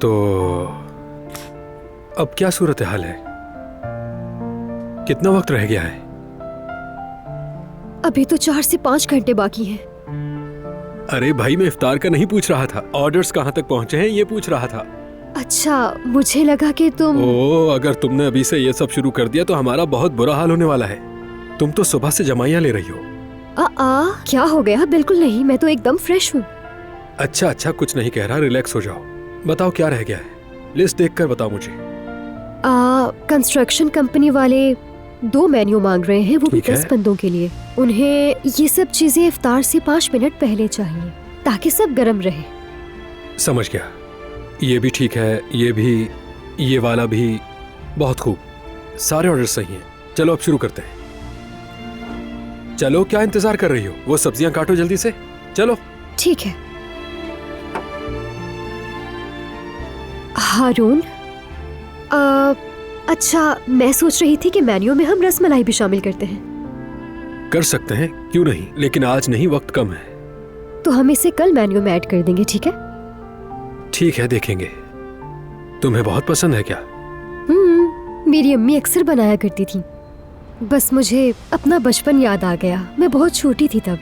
तो अब क्या सूरत हाल है? कितना वक्त रह गया है? अभी तो 4 से 5 घंटे बाकी हैं। अरे भाई, मैं इफ्तार का नहीं पूछ रहा था, ऑर्डर्स कहाँ तक पहुंचे हैं ये पूछ रहा था। अच्छा, मुझे लगा कि तुम। अगर तुमने अभी से ये सब शुरू कर दिया तो हमारा बहुत बुरा हाल होने वाला है। तुम तो सुबह से जमाइयाँ ले रही हो। क्या हो गया? बिल्कुल नहीं, मैं तो एकदम फ्रेश हूँ। अच्छा, कुछ नहीं कह रहा, रिलैक्स हो जाओ। बताओ क्या रह गया है, लिस्ट देखकर बताओ मुझे। कंस्ट्रक्शन कंपनी वाले 2 मेन्यू मांग रहे हैं, वो भी 10 बंदों के लिए। उन्हें ये सब चीजें इफ्तार से 5 मिनट पहले चाहिए ताकि सब गर्म रहे। समझ गया, ये भी ठीक है, ये भी, ये वाला भी। बहुत खूब, सारे ऑर्डर सही हैं। चलो अब शुरू करते हैं। चलो, क्या इंतजार कर रही हो? वो सब्जियां काटो जल्दी से, चलो। ठीक है। हारून, अच्छा, मैं सोच रही थी कि मेन्यू में हम रसमलाई भी शामिल करते हैं। कर सकते हैं, क्यों नहीं, लेकिन आज नहीं, वक्त कम है। तो हम इसे कल मेन्यू में ऐड कर देंगे, ठीक है? ठीक है, देखेंगे। तुम्हें बहुत पसंद है क्या? मेरी अम्मी अक्सर बनाया करती थी। बस मुझे अपना बचपन याद आ गया, मैं बहुत छोटी थी तब।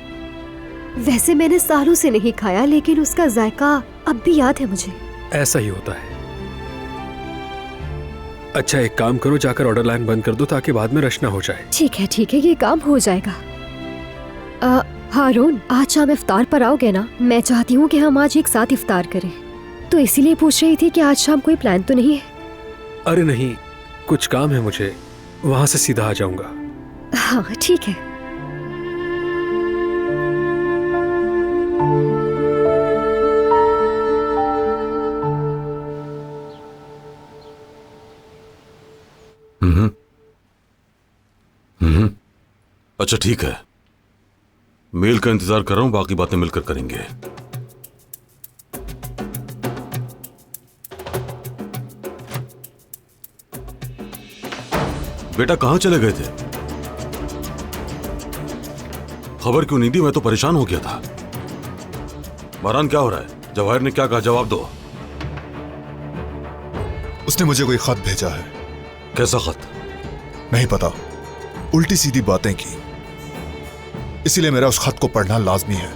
वैसे मैंने सालों से नहीं खाया, लेकिन उसका जायका अब भी याद है मुझे। ऐसा ही होता है। अच्छा, एक काम करो, जाकर ऑर्डर लाइन बंद कर दो ताकि बाद में रश ना हो जाए। ठीक है, ये काम हो जाएगा। हारून, आज शाम इफ्तार पर आओगे ना? मैं चाहती हूँ कि हम आज एक साथ इफ्तार करें, तो इसीलिए पूछ रही थी कि आज शाम कोई प्लान तो नहीं है? अरे नहीं, कुछ काम है मुझे, वहां से सीधा आ जाऊंगा। हाँ, ठीक है। अच्छा ठीक है, मेल का इंतजार कर रहा हूं, बाकी बातें मिलकर करेंगे। बेटा कहां चले गए थे? खबर क्यों नहीं दी? मैं तो परेशान हो गया था। महरान, क्या हो रहा है? जवाहिर ने क्या कहा, जवाब दो। उसने मुझे कोई खत भेजा है। कैसा खत? नहीं पता, उल्टी सीधी बातें की, इसीलिए मेरा उस खत को पढ़ना लाजमी है।